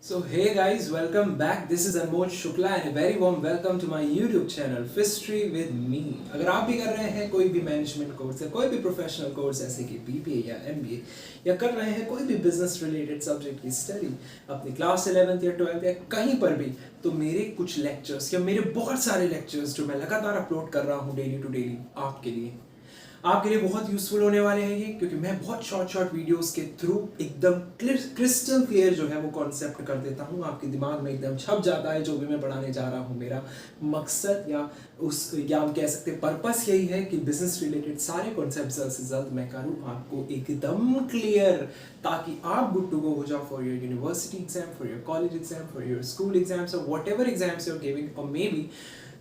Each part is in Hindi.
So hey guys, welcome back. This is Anmol Shukla and a very warm welcome to my YouTube channel Fistry with me. अगर आप भी कर रहे हैं कोई भी मैनेजमेंट कोर्स या कोई भी प्रोफेशनल कोर्स जैसे कि BBA या MBA या कर रहे हैं कोई भी बिजनेस रिलेटेड सब्जेक्ट की स्टडी अपनी क्लास 11th या 12th या कहीं पर भी, तो मेरे कुछ लेक्चर्स या मेरे बहुत सारे लेक्चर्स जो मैं लगातार अपलोड कर रहा हूँ डेली टू डेली आपके लिए बहुत यूजफुल होने वाले हैं ये, क्योंकि मैं बहुत शॉर्ट वीडियोस के थ्रू एकदम क्रिस्टल क्लियर जो है वो कॉन्सेप्ट कर देता हूँ, आपके दिमाग में एकदम छप जाता है जो भी मैं पढ़ाने जा रहा हूँ। मेरा मकसद या हम कह सकते हैं पर्पस यही है कि बिजनेस रिलेटेड सारे कॉन्सेप्ट जल्द से जल्द मैं करूँ आपको एकदम क्लियर, ताकि आप गुड टू गो हो जाओ for your university exam, for your college exam, for your school exams और whatever exams you are giving, और मे बी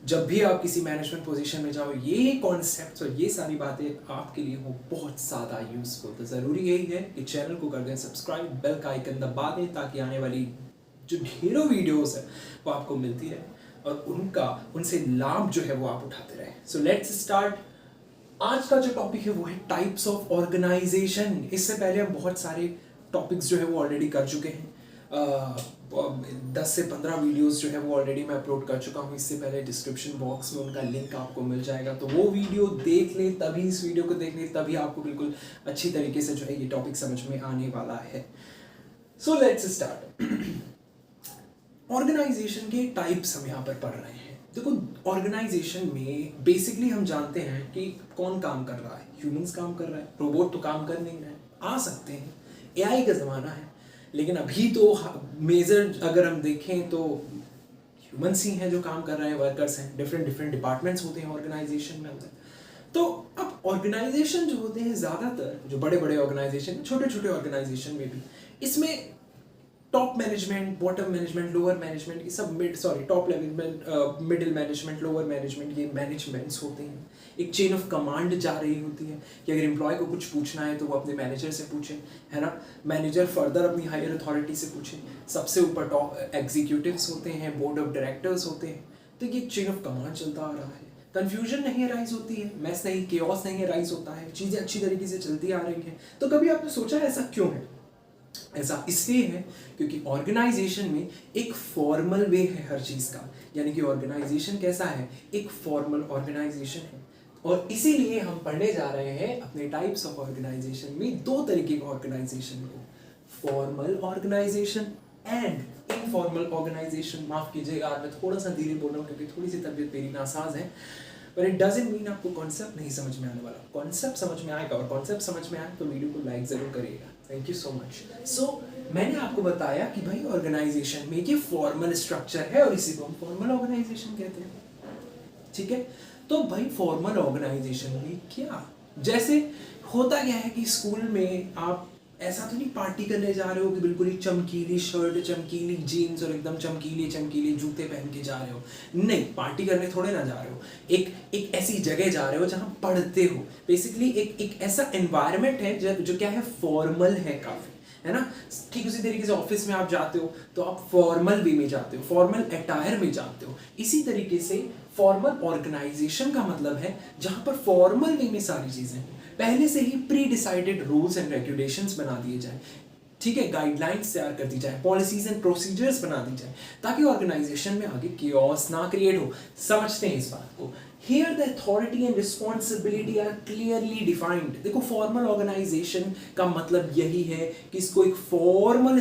जब भी आप किसी मैनेजमेंट पोजीशन में जाओ ये कॉन्सेप्ट्स और ये सारी बातें आपके लिए हो बहुत ज़्यादा यूजफुल। तो ज़रूरी यही है कि चैनल को कर दें सब्सक्राइब, बेल का आइकन दबा दें ताकि आने वाली जो ढेरों वीडियोस है वो आपको मिलती रहे और उनसे लाभ जो है वो आप उठाते रहे। So let's start. आज का जो टॉपिक है वो है टाइप्स ऑफ ऑर्गेनाइजेशन। इससे पहले हम बहुत सारे टॉपिक्स जो है वो ऑलरेडी कर चुके हैं। 10 से 15 वीडियोस जो है वो ऑलरेडी मैं अपलोड कर चुका हूँ। इससे पहले डिस्क्रिप्शन बॉक्स में उनका लिंक आपको मिल जाएगा, तो वो वीडियो देख लें, तभी इस वीडियो को देख लें, तभी आपको बिल्कुल अच्छी तरीके से जो है ये टॉपिक समझ में आने वाला है। So let's start. ऑर्गेनाइजेशन के टाइप्स हम यहाँ पर पढ़ रहे हैं। देखो, ऑर्गेनाइजेशन में बेसिकली हम जानते हैं कि कौन काम कर रहा है। ह्यूमंस काम कर रहा है, रोबोट तो काम कर नहीं रहे हैं। आ सकते हैं, एआई का ज़माना है, लेकिन अभी तो मेजर अगर हम देखें तो ह्यूमंस ही हैं जो काम कर रहे हैं, वर्कर्स हैं। डिफरेंट डिपार्टमेंट्स होते हैं ऑर्गेनाइजेशन में अंदर। तो अब ऑर्गेनाइजेशन जो होते हैं ज़्यादातर जो बड़े बड़े ऑर्गेनाइजेशन, छोटे छोटे ऑर्गेनाइजेशन में भी, इसमें top management, bottom management, lower management, ये सब top level, middle management, lower management, ये मैनेजमेंट्स होते हैं। एक चेन ऑफ कमांड जा रही होती है कि अगर एम्प्लॉय को कुछ पूछना है तो वो अपने मैनेजर से पूछे, है ना। मैनेजर फर्दर अपनी हायर अथॉरिटी से पूछे। सबसे ऊपर टॉप एग्जीक्यूटिव्स होते हैं, बोर्ड ऑफ डायरेक्टर्स होते हैं। तो ये चेन ऑफ कमांड चलता आ रहा है। कंफ्यूजन नहीं अराइज होती है, मैस नहीं, केओस नहीं अराइज होता है, चीज़ें अच्छी तरीके से चलती आ रही हैं। तो कभी आपने सोचा ऐसा क्यों है? ऐसा इसलिए है क्योंकि ऑर्गेनाइजेशन में एक फॉर्मल वे है हर चीज़ का। यानी कि ऑर्गेनाइजेशन कैसा है? एक फॉर्मल ऑर्गेनाइजेशन है। और इसीलिए हम पढ़ने जा रहे हैं अपने टाइप्स ऑफ ऑर्गेनाइजेशन में दो तरीके का ऑर्गेनाइजेशन को, formal organisation and informal organisation. माफ कीजिएगा, आज मैं थोड़ा सा धीरे बोल रहा हूँ क्योंकि थोड़ी सी तबीयत मेरी नासाज है, पर इट डजंट मीन आपको कॉन्सेप्ट नहीं समझ में आने वाला। कॉन्सेप्ट समझ में आएगा, और कॉन्सेप्ट समझ में आए तो वीडियो को लाइक जरूर करिएगा। Thank you so much. So मैंने आपको बताया कि भाई ऑर्गेनाइजेशन में ये फॉर्मल स्ट्रक्चर है और इसी को हम फॉर्मल ऑर्गेनाइजेशन कहते हैं, ठीक है। तो भाई फॉर्मल ऑर्गेनाइजेशन में क्या, जैसे होता क्या है कि स्कूल में आप ऐसा तो नहीं पार्टी करने जा रहे हो कि बिल्कुल ही चमकीली शर्ट, चमकीली जीन्स और एकदम चमकीले जूते पहन के जा रहे हो। नहीं, पार्टी करने थोड़े ना जा रहे हो। एक ऐसी जगह जा रहे हो जहाँ पढ़ते हो। बेसिकली एक ऐसा एनवायरनमेंट है जो क्या है, फॉर्मल है काफ़ी, है ना। ठीक उसी तरीके से ऑफिस में आप जाते हो तो आप फॉर्मल वे में जाते हो, फॉर्मल अटायर में जाते हो। इसी तरीके से फॉर्मल ऑर्गेनाइजेशन का मतलब है जहाँ पर फॉर्मल वे में सारी चीज़ें पहले से ही pre decided rules and regulations बना दिए जाए, ठीक है, गाइडलाइंस तैयार कर दी जाए, पॉलिसीज एंड प्रोसीजर्स बना दी जाए, ताकि ऑर्गेनाइजेशन में आगे कियोस ना क्रिएट हो। समझते हैं इस बात को। Here the authority and responsibility are clearly defined। देखो, फॉर्मल ऑर्गेनाइजेशन का मतलब यही है कि इसको एक फॉर्मल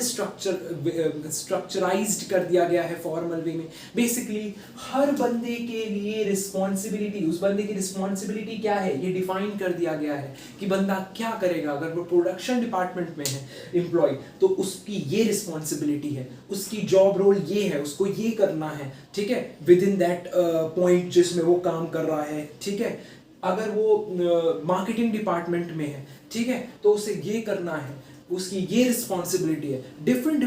स्ट्रक्चराइज्ड कर दिया गया है फॉर्मल वे में। बेसिकली हर बंदे के लिए रिस्पॉन्सिबिलिटी, उस बंदे की रिस्पॉन्सिबिलिटी क्या है ये डिफाइन कर दिया गया है कि बंदा क्या करेगा। अगर वो प्रोडक्शन डिपार्टमेंट में है एम्प्लॉय, तो उसकी ये रिस्पॉन्सिबिलिटी है, उसकी जॉब रोल ये है, उसको ये करना है, ठीक है, विद इन दैट पॉइंट जिसमें वो काम कर रहा है, ठीक है। अगर वो मार्केटिंग डिपार्टमेंट में है, ठीक है, तो उसे ये करना है, उसकी ये रिस्पॉन्सिबिलिटी है। डिफरेंट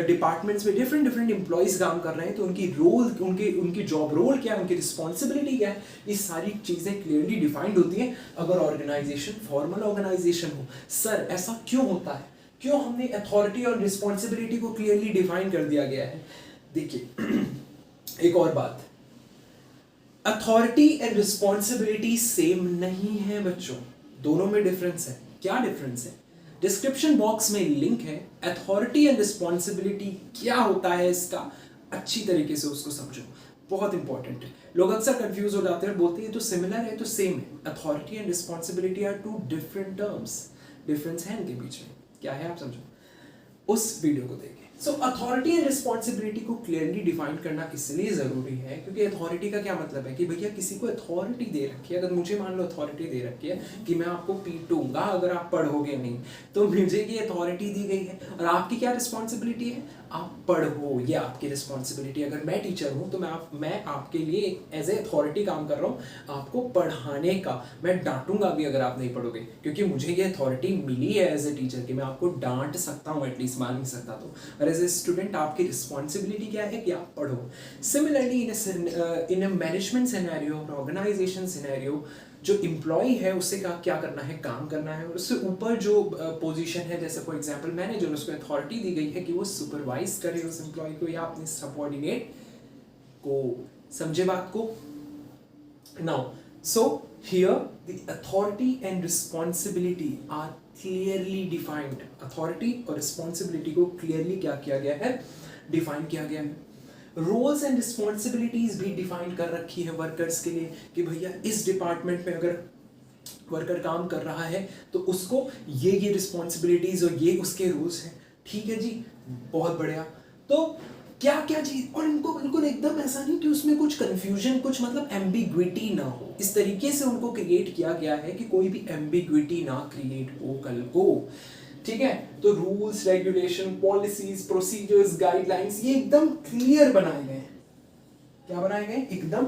डिपार्टमेंट्स में डिफरेंट एम्प्लॉयज काम कर रहे हैं, तो उनकी रोल, उनकी जॉब रोल क्या है, उनकी रिस्पॉन्सिबिलिटी क्या है, ये सारी चीज़ें क्लियरली डिफाइंड होती हैं अगर ऑर्गेनाइजेशन फॉर्मल ऑर्गेनाइजेशन हो। सर ऐसा क्यों होता है? क्यों हमने अथॉरिटी और रिस्पॉन्सिबिलिटी को क्लियरली डिफाइन कर दिया गया है? देखिए, एक और बात, अथॉरिटी एंड रिस्पॉन्सिबिलिटी सेम नहीं है बच्चों, दोनों में डिफरेंस है। क्या डिफरेंस है? डिस्क्रिप्शन बॉक्स में लिंक है। अथॉरिटी एंड रिस्पॉन्सिबिलिटी क्या होता है इसका अच्छी तरीके से उसको समझो, बहुत इंपॉर्टेंट है। लोग अक्सर कंफ्यूज हो जाते हैं और बोलते हैं तो सिमिलर है तो सेम है। Authority and responsibility are two different terms, difference है इनके बीच में, क्या है आप समझो उस वीडियो को देखें। सो अथॉरिटी एंड रिस्पॉन्सिबिलिटी को क्लियरली डिफाइन करना इसलिए जरूरी है क्योंकि अथॉरिटी का क्या मतलब है कि भैया किसी को अथॉरिटी दे रखी है। अगर मुझे मान लो अथॉरिटी दे रखी है कि मैं आपको पीटूंगा अगर आप पढ़ोगे नहीं, तो मुझे ये अथॉरिटी दी गई है और आपकी क्या रिस्पॉन्सिबिलिटी है, आप पढ़ो, ये आपकी रिस्पॉन्सिबिलिटी। अगर मैं टीचर हूँ तो मैं आपके लिए एज ए अथॉरिटी काम कर रहा हूँ आपको पढ़ाने का। मैं डांटूंगा भी अगर आप नहीं पढ़ोगे क्योंकि मुझे ये अथॉरिटी मिली है एज ए टीचर कि मैं आपको डांट सकता हूँ, एटलीस्ट मार नहीं सकता तो। और एज ए स्टूडेंट आपकी रिस्पॉन्सिबिलिटी क्या है कि आप पढ़ो। Similarly in a management scenario और ऑर्गेनाइजेशन सिनेरियो जो एम्प्लॉय है उससे क्या करना है, काम करना है। और उससे ऊपर जो पोजीशन है जैसे फॉर एग्जांपल मैनेजर, उसको अथॉरिटी दी गई है कि वो सुपरवाइज करे उस एम्प्लॉय को या अपने सबऑर्डिनेट को। समझे बात को? Now so here the authority and responsibility are clearly defined. Authority और रिस्पॉन्सिबिलिटी को क्लियरली क्या किया गया है, डिफाइन किया गया है। रोल्स एंड रिस्पॉन्सिबिलिटीज भी डिफाइन कर रखी है वर्कर्स के लिए कि भैया इस डिपार्टमेंट में अगर वर्कर काम कर रहा है तो उसको ये रिस्पॉन्सिबिलिटीज और ये उसके रूल्स हैं। ठीक है जी, बहुत बढ़िया। तो क्या क्या चीज, और इनको बिल्कुल एकदम ऐसा नहीं कि उसमें कुछ कंफ्यूजन, कुछ मतलब एम्बिग्विटी ना हो, इस तरीके से उनको क्रिएट किया गया है कि कोई भी एम्बिग्विटी ना क्रिएट हो कल को। ठीक है, तो rules, regulation, policies, procedures, guidelines ये एकदम क्लियर बनाए गए हैं। क्या बनाए गए? एकदम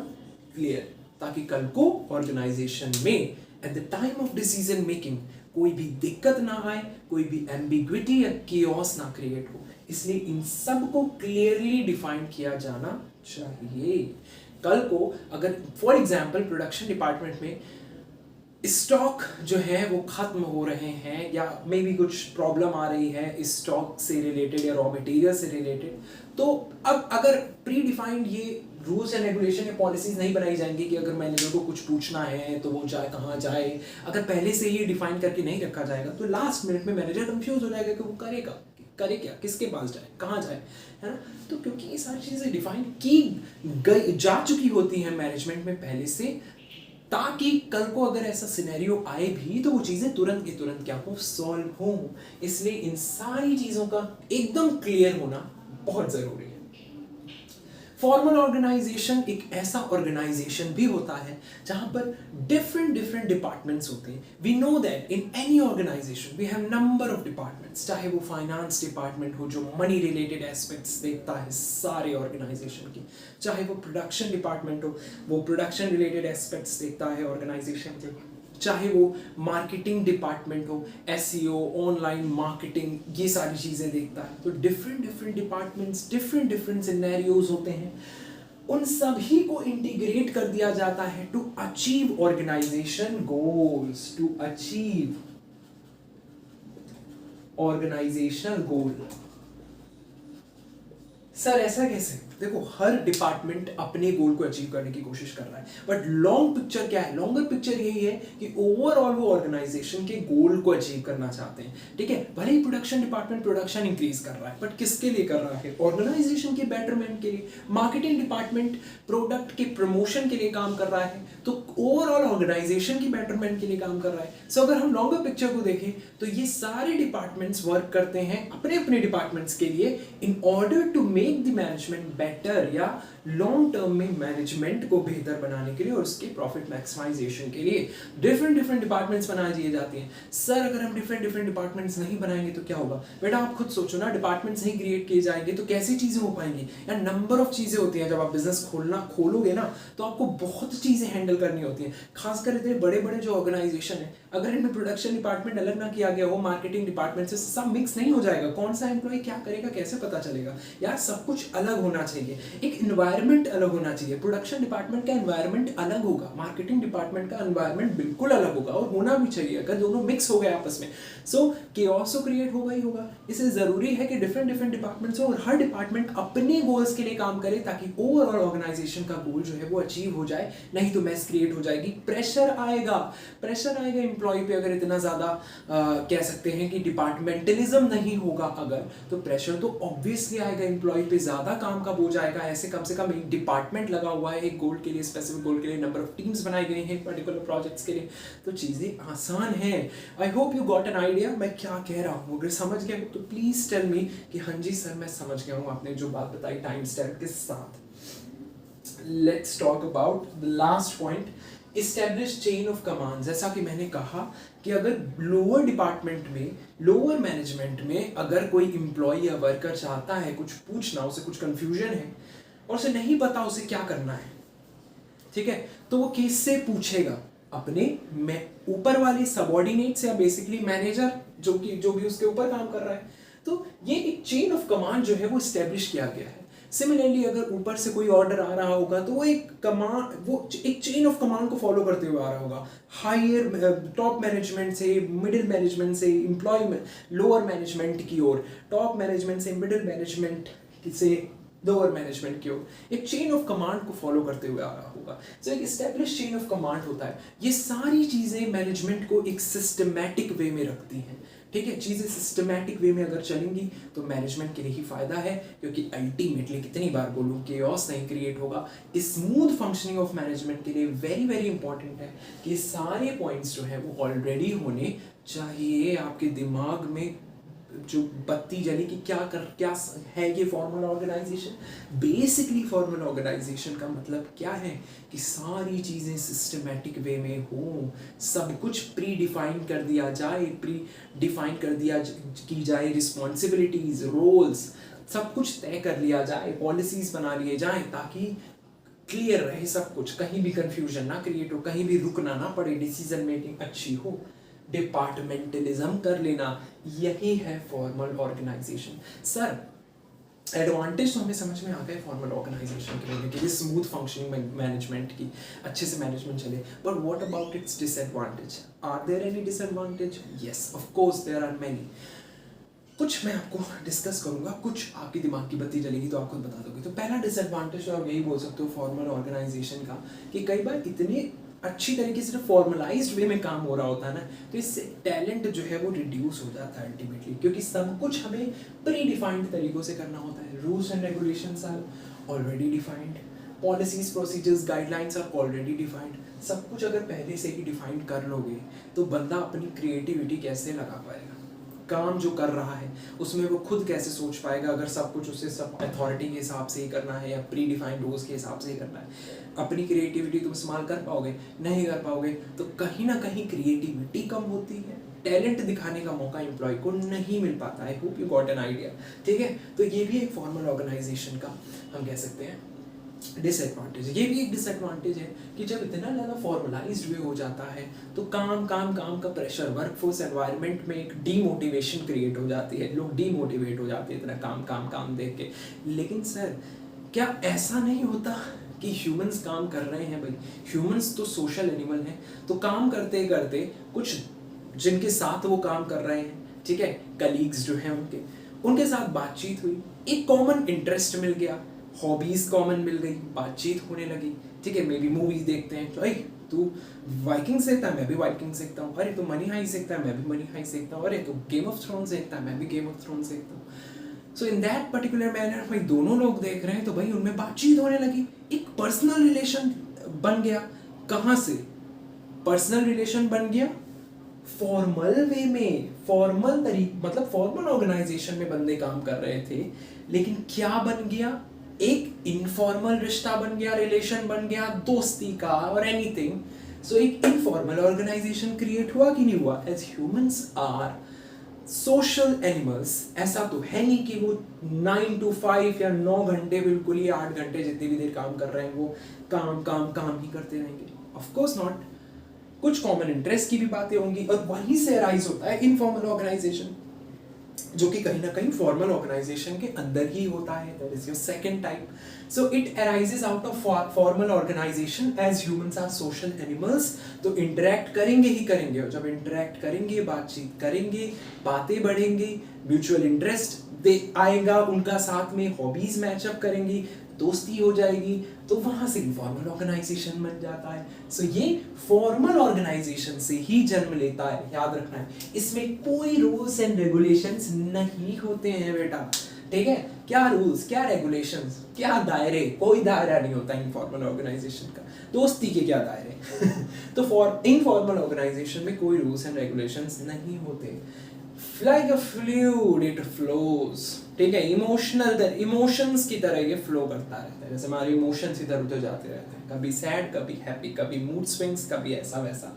क्लियर, ताकि कल को ऑर्गेनाइजेशन में at the time of decision making कोई भी दिक्कत ना आए, कोई भी एम्बिग्विटी या केओस ना क्रिएट हो। इसलिए इन सब को क्लियरली डिफाइन किया जाना चाहिए। कल को अगर फॉर एग्जांपल प्रोडक्शन डिपार्टमेंट में स्टॉक जो है वो खत्म हो रहे हैं या मे बी कुछ प्रॉब्लम आ रही है स्टॉक से रिलेटेड या रॉ मटेरियल से रिलेटेड, तो अब अगर प्री डिफाइंड ये रूल्स एंड रेगुलेशन या पॉलिसीज नहीं बनाई जाएंगी कि अगर मैनेजर को कुछ पूछना है तो वो जाए कहाँ जाए, अगर पहले से ये डिफाइन करके नहीं रखा जाएगा तो लास्ट मिनट में मैनेजर कंफ्यूज हो जाएगा कि वो करे क्या, किसके पास जाए, कहाँ जाए, है ना। तो क्योंकि ये सारी चीजें डिफाइन की जा चुकी होती हैं मैनेजमेंट में पहले से, ताकि कल को अगर ऐसा सिनेरियो आए भी तो वो चीजें तुरंत की तुरंत क्या हो, सॉल्व हो। इसलिए इन सारी चीजों का एकदम क्लियर होना बहुत जरूरी है। फॉर्मल ऑर्गेनाइजेशन एक ऐसा ऑर्गेनाइजेशन भी होता है जहां पर डिफरेंट डिपार्टमेंट्स होते हैं। We know that in any organisation we have number of departments, चाहे वो फाइनेंस डिपार्टमेंट हो जो मनी रिलेटेड एस्पेक्ट्स देखता है सारे ऑर्गेनाइजेशन की, चाहे वो प्रोडक्शन डिपार्टमेंट हो वो प्रोडक्शन रिलेटेड एस्पेक्ट्स देखता है ऑर्गेनाइजेशन के, चाहे वो मार्केटिंग डिपार्टमेंट हो, एसईओ, ऑनलाइन मार्केटिंग, ये सारी चीजें देखता है। तो डिफरेंट डिपार्टमेंट्स, डिफरेंट सिनेरियोज होते हैं, उन सभी को इंटीग्रेट कर दिया जाता है to achieve organisation goals, to achieve organisational goal. Sir ऐसा कैसे? देखो हर डिपार्टमेंट अपने गोल को अचीव करने की कोशिश कर रहा है, बट लॉन्ग पिक्चर क्या है? लॉन्गर पिक्चर यही है कि ओवरऑल वो ऑर्गेनाइजेशन के गोल को अचीव करना चाहते हैं। ठीक है, भले ही प्रोडक्शन डिपार्टमेंट प्रोडक्शन इंक्रीज कर रहा है, बट किसके लिए कर रहा है? ऑर्गेनाइजेशन के बेटरमेंट के लिए। मार्केटिंग डिपार्टमेंट प्रोडक्ट के प्रमोशन के लिए काम कर रहा है, तो ओवरऑल ऑर्गेनाइजेशन की बेटरमेंट के लिए काम कर रहा है। सो अगर हम लॉन्गर पिक्चर को देखें तो ये सारे डिपार्टमेंट्स वर्क करते हैं अपने अपने डिपार्टमेंट्स के लिए in order to make the management better, या लॉन्ग टर्म में मैनेजमेंट को बेहतर बनाने के लिए और उसके प्रॉफिट मैक्सिमाइजेशन के लिए डिफरेंट डिपार्टमेंट्स बनाए दिए जाते हैं। सर अगर हम डिफरेंट डिपार्टमेंट्स नहीं बनाएंगे तो क्या होगा? बेटा आप खुद सोचो ना, डिपार्टमेंट्स नहीं क्रिएट किए जाएंगे तो कैसी चीजें हो पाएंगी? या नंबर ऑफ चीजें होती हैं, जब आप बिजनेस खोलोगे ना तो आपको बहुत चीजें हैंडल करनी होती हैं, खासकर इतने बड़े बड़े जो ऑर्गेनाइजेशन है, अगर इनमें प्रोडक्शन डिपार्टमेंट अलग ना किया गया हो मार्केटिंग डिपार्टमेंट से, सब मिक्स नहीं हो जाएगा। कौन सा एम्प्लॉय क्या करेगा कैसे पता चलेगा? यार सब कुछ अलग होना चाहिए। एक इन्वायरमेंट एनवायरनमेंट अलग होना चाहिए। प्रोडक्शन डिपार्टमेंट का एनवायरनमेंट अलग होगा, मार्केटिंग डिपार्टमेंट का एनवायरनमेंट बिल्कुल अलग होगा, और होना भी चाहिए। अगर दोनों मिक्स हो गए आपस में, सो केओस तो क्रिएट होगा ही होगा। इसलिए ज़रूरी है कि डिफरेंट डिफरेंट डिपार्टमेंट्स हो और हर डिपार्टमेंट अपने गोल्स के लिए काम करे, ताकि ओवरऑल ऑर्गेनाइजेशन का गोल जो है वो अचीव हो जाए। नहीं तो मैस क्रिएट हो जाएगी, प्रेशर आएगा एम्प्लॉय पे। अगर इतना ज़्यादा कह सकते हैं कि डिपार्टमेंटलिज्म नहीं होगा अगर, तो प्रेशर तो ऑब्वियसली आएगा एम्प्लॉय पे, ज़्यादा काम का बोझ आएगा। ऐसे कम से कम एक डिपार्टमेंट लगा हुआ है एक गोल के लिए, स्पेसिफिक गोल के लिए, नंबर ऑफ टीम्स बनाई गई हैं पर्टिकुलर प्रोजेक्ट्स के लिए, तो चीज़ें आसान हैं। I hope you got an idea मैं क्या कह रहा हूँ। अगर समझ गए तो प्लीज़ टेल मी कि हाँ जी सर मैं समझ गया हूँ, आपने जो बात बताई टाइम स्टैम्प के साथ। Let's talk about the last point, establish chain of command. जैसा कि मैंने कहा कि अगर लोअर डिपार्टमेंट में, लोअर मैनेजमेंट में अगर कोई एम्प्लॉय या वर्कर चाहता है कुछ पूछना, उसे कुछ कंफ्यूजन है और उसे नहीं पता उसे क्या करना है, ठीक है, तो वो किससे पूछेगा? अपने ऊपर वाले सबऑर्डिनेट्स या बेसिकली मैनेजर जो भी उसके ऊपर काम कर रहा है। तो ये एक चेन ऑफ कमांड जो है वो इस्टेब्लिश किया गया है। सिमिलरली अगर ऊपर से कोई ऑर्डर आ रहा होगा तो वो एक चेन ऑफ कमांड को फॉलो करते हुए आ रहा होगा। हायर टॉप मैनेजमेंट से, मिडिल मैनेजमेंट से, एम्प्लॉय लोअर मैनेजमेंट की ओर, टॉप मैनेजमेंट से मिडिल मैनेजमेंट से लोअर मैनेजमेंट की ओर, एक चेन ऑफ कमांड को फॉलो करते हुए आ रहा होगा। सो एक एस्टेब्लिश चेन ऑफ कमांड होता है। ये सारी चीज़ें मैनेजमेंट को एक सिस्टमैटिक वे में रखती हैं, ठीक है। चीज़ें सिस्टमैटिक वे में अगर चलेंगी तो मैनेजमेंट के लिए ही फायदा है, क्योंकि अल्टीमेटली कितनी बार बोलूँ, केओस नहीं क्रिएट होगा। स्मूथ फंक्शनिंग ऑफ मैनेजमेंट के लिए वेरी वेरी इंपॉर्टेंट है कि सारे पॉइंट्स जो है वो ऑलरेडी होने चाहिए आपके दिमाग में। जो बत्ती जली कि क्या है ये formal organisation. Basically formal organisation का मतलब क्या है कि सारी चीज़ें सिस्टमैटिक वे में हो, सब कुछ प्री डिफाइन कर दिया जाए, की जाए रिस्पॉन्सिबिलिटीज, रोल्स, सब कुछ तय कर लिया जाए, पॉलिसीज बना लिए जाए, ताकि क्लियर रहे सब कुछ, कहीं भी कंफ्यूजन ना क्रिएट हो, कहीं भी रुकना ना पड़े, डिसीजन मेकिंग अच्छी हो। डिपार्टमेंटलिज्म कर लेना, यही है फॉर्मल ऑर्गेनाइजेशन। सर एडवांटेज तो हमें समझ में आ गए फॉर्मल ऑर्गेनाइजेशन के लिए, कि स्मूथ फंक्शनिंग मैनेजमेंट की, अच्छे से मैनेजमेंट चले, but what about its disadvantage? Are there any disadvantage? Yes of course there are many. कुछ मैं आपको डिस्कस करूंगा, कुछ आपकी दिमाग की बत्ती जलेगी तो आप खुद बता दोगे। तो पहला डिसएडवांटेज आप यही बोल सकते हो फॉर्मल ऑर्गेनाइजेशन का, कि कई बार इतने अच्छी तरीके से फॉर्मलाइज्ड वे में काम हो रहा होता है ना, तो इससे टैलेंट जो है वो रिड्यूस हो जाता है अल्टीमेटली, क्योंकि सब कुछ हमें प्री डिफाइंड तरीकों से करना होता है। Rules and regulations are already defined, policies, procedures, guidelines are already defined. सब कुछ अगर पहले से ही डिफाइंड कर लोगे तो बंदा अपनी क्रिएटिविटी कैसे लगा पाएगा? काम जो कर रहा है उसमें वो खुद कैसे सोच पाएगा, अगर सब कुछ उसे सब अथॉरिटी के हिसाब से ही करना है या प्री डिफाइंड रूल्स के हिसाब से ही करना है? अपनी क्रिएटिविटी तुम इस्तेमाल कर पाओगे? नहीं कर पाओगे। तो कहीं ना कहीं क्रिएटिविटी कम होती है, टैलेंट दिखाने का मौका एम्प्लॉय को नहीं मिल पाता। I hope you got an idea, ठीक है। तो ये भी एक फॉर्मल ऑर्गेनाइजेशन का हम कह सकते हैं डिसएडवांटेज। ये भी एक डिसएडवांटेज है कि जब इतना ज़्यादा फॉर्मलाइज्ड वे हो जाता है तो काम का प्रेशर, वर्कफोर्स एनवायरनमेंट में एक डीमोटिवेशन क्रिएट हो जाती है, लोग डीमोटिवेट हो जाते हैं इतना काम देख के। लेकिन सर क्या ऐसा नहीं होता कि ह्यूमंस काम कर रहे हैं? भाई ह्यूमंस तो सोशल एनिमल हैं, तो काम करते करते कुछ जिनके साथ वो काम कर रहे हैं, ठीक है, कलीग्स जो हैं उनके साथ बातचीत हुई, एक कॉमन इंटरेस्ट मिल गया, हॉबीज कॉमन मिल गई, बातचीत होने लगी, ठीक है। मे बी मूवीज देखते हैं, तो तू वाइकिंग देखता है, मैं भी वाइकिंग देखता हूँ, अरे तू मनी हाइस्ट देखता है, मैं भी मनी हाइस्ट देखता हूँ, अरे तू गेम ऑफ थ्रोन्स देखता है, मैं भी गेम ऑफ थ्रोन्स देखता हूँ। सो इन दैट पर्टिकुलर मैनर भाई दोनों लोग देख रहे हैं तो भाई उनमें बातचीत होने लगी, एक पर्सनल रिलेशन बन गया। कहाँ से पर्सनल रिलेशन बन गया? फॉर्मल वे में, फॉर्मल मतलब फॉर्मल ऑर्गेनाइजेशन में बंदे काम कर रहे थे, लेकिन क्या बन गया? एक इनफॉर्मल रिश्ता बन गया, रिलेशन बन गया, दोस्ती का और एनीथिंग। सो एक इनफॉर्मल ऑर्गेनाइजेशन क्रिएट हुआ कि नहीं हुआ? As humans are social animals, ऐसा तो है नहीं कि वो 9 to 5 या 9 घंटे बिल्कुल ही 8 घंटे जितनी भी देर काम कर रहे हैं वो काम ही करते रहेंगे। Of course not. कुछ कॉमन इंटरेस्ट की भी बातें होंगी और वहीं से अराइज होता है इनफॉर्मल ऑर्गेनाइजेशन। जो कि कहीं ना कहीं फॉर्मल ऑर्गेनाइजेशन के अंदर ही होता है. That is your second type. So it arises out of formal organisation as humans are social animals. तो इंटरेक्ट करेंगे ही करेंगे, और जब इंटरेक्ट करेंगे, बातचीत करेंगे, बातें बढ़ेंगी, म्यूचुअल इंटरेस्ट दे आएगा उनका, साथ में हॉबीज मैचअप करेंगी, दोस्ती हो जाएगी, तो वहां से इनफॉर्मल ऑर्गेनाइजेशन बन जाता है. सो ये फॉर्मल ऑर्गेनाइजेशन से ही जन्म लेता है, याद रखना है. इसमें कोई रूल्स एंड रेगुलेशंस नहीं होते हैं बेटा, ठीक है. क्या रूल्स, क्या रेगुलेशंस, क्या दायरे, कोई दायरा नहीं होता इनफॉर्मल ऑर्गेनाइजेशन का. दोस्ती के क्या दायरे. तो फॉर इनफॉर्मल ऑर्गेनाइजेशन में कोई रूल्स एंड रेगुलेशंस नहीं होते. Like a fluid it flows, ठीक है. इमोशंस की तरह ये फ्लो करता रहता है. जैसे हमारे इमोशंस इधर उधर जाते रहते हैं, कभी सैड, कभी हैप्पी, कभी मूड स्विंग्स, कभी ऐसा वैसा.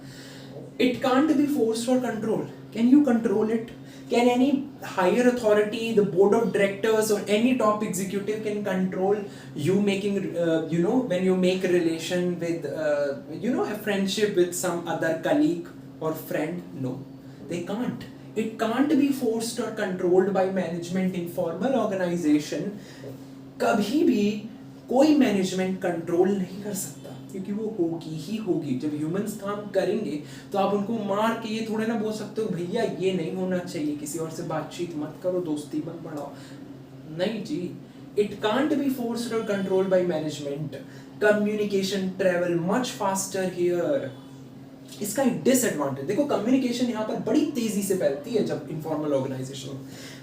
It can't be forced or controlled. Can you control it? Can any higher authority, the board of directors or any top executive can control you making, when you make a relation with, a friendship with some other colleague or friend? No, they can't. It can't be forced or controlled by management. Informal organization कभी भी कोई मैनेजमेंट कंट्रोल नहीं कर सकता, क्योंकि वो होगी ही होगी. जब ह्यूमंस काम करेंगे तो आप उनको मार के ये थोड़े ना बोल सकते हो भैया ये नहीं होना चाहिए, किसी और से बातचीत मत करो, दोस्ती मत बढ़ाओ. नहीं जी. It can't be forced or controlled by management. Communication travel much faster here. इसका एक डिसएडवांटेज देखो, कम्युनिकेशन यहाँ पर बड़ी तेजी से फैलती है जब इनफॉर्मल ऑर्गेनाइजेशन हो.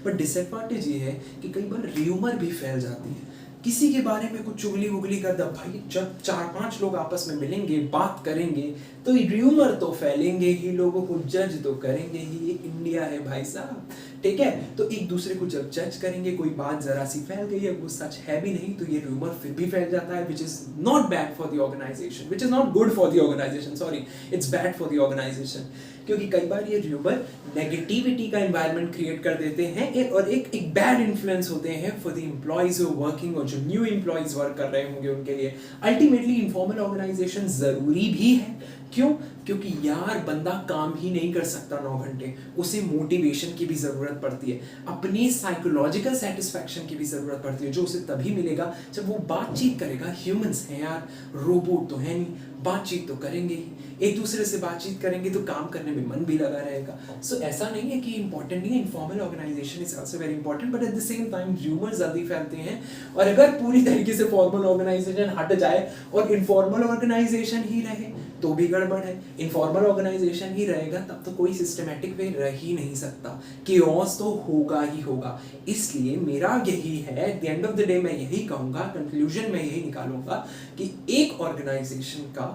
बट डिसएडवांटेज ये है कि कई बार र्यूमर भी फैल जाती है. किसी के बारे में कुछ चुगली उगली कर दो भाई, जब 4-5 लोग आपस में मिलेंगे, बात करेंगे, तो र्यूमर तो फैलेंगे ही, लोगों को जज तो करेंगे ही. ये इंडिया है भाई साहब, ठीक है. तो एक दूसरे को जब जज करेंगे, कोई बात जरा सी फैल गई है, वो सच है भी नहीं, तो ये र्यूमर फिर भी फैल जाता है, which is not bad for the organisation, which is not good for the organisation, sorry, it's bad for the organisation. क्योंकि कई बार ये र्यूमर नेगेटिविटी का एनवायरनमेंट क्रिएट कर देते हैं, और एक बैड इन्फ्लुएंस होते हैं फॉर द एम्प्लॉइज वर्किंग, और जो न्यू एम्प्लॉइज वर्क कर रहे होंगे उनके लिए. अल्टीमेटली इनफॉर्मल ऑर्गेनाइजेशन जरूरी भी है. क्यों? क्योंकि यार बंदा काम ही नहीं कर सकता 9 घंटे, उसे मोटिवेशन की भी जरूरत पड़ती है, अपनी साइकोलॉजिकल सेटिस्फैक्शन की भी जरूरत पड़ती है, जो उसे तभी मिलेगा जब वो बातचीत करेगा. ह्यूमंस हैं यार, रोबोट तो है नहीं, बातचीत तो करेंगे ही, एक दूसरे से बातचीत करेंगे तो काम करने में मन भी लगा रहेगा. सो ऐसा नहीं है कि इंपॉर्टेंट नहीं है, informal organisation is also very important, but at the same time rumour जल्दी फैलते हैं. और अगर पूरी तरीके से फॉर्मल ऑर्गेनाइजेशन हट जाए और इनफॉर्मल ऑर्गेनाइजेशन ही रहे तो भी गड़बड़ है. इनफॉर्मल ऑर्गेनाइजेशन ही रहेगा तब तो कोई सिस्टमैटिक वे रह ही नहीं सकता, केओस तो होगा ही होगा. इसलिए मेरा यही है, at the end of the day मैं यही कहूंगा, कंक्लूजन में यही निकालूंगा कि एक ऑर्गेनाइजेशन का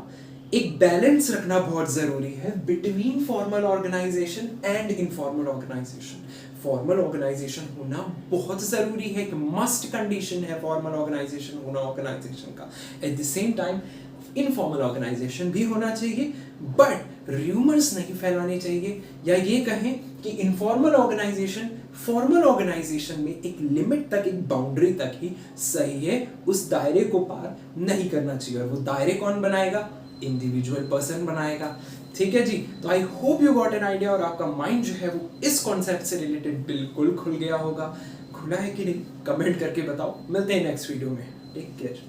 एक बैलेंस रखना बहुत जरूरी है between formal organisation and informal organisation. Formal organisation होना बहुत जरूरी है, एक मस्ट कंडीशन है फॉर्मल ऑर्गेनाइजेशन होना ऑर्गेनाइजेशन का. At the same time informal organisation भी होना चाहिए, बट र्यूमर्स नहीं फैलाने चाहिए, या ये कहें कि इनफॉर्मल ऑर्गेनाइजेशन फॉर्मल ऑर्गेनाइजेशन में एक लिमिट तक, एक बाउंड्री तक ही सही है, उस दायरे को पार नहीं करना चाहिए. और वो दायरे कौन बनाएगा? इंडिविजुअल पर्सन बनाएगा. ठीक है जी. तो I hope you got an idea, और आपका माइंड जो है वो इस कॉन्सेप्ट से रिलेटेड बिल्कुल खुल गया होगा. खुला है कि नहीं कमेंट करके बताओ. मिलते हैं नेक्स्ट वीडियो में. Take care.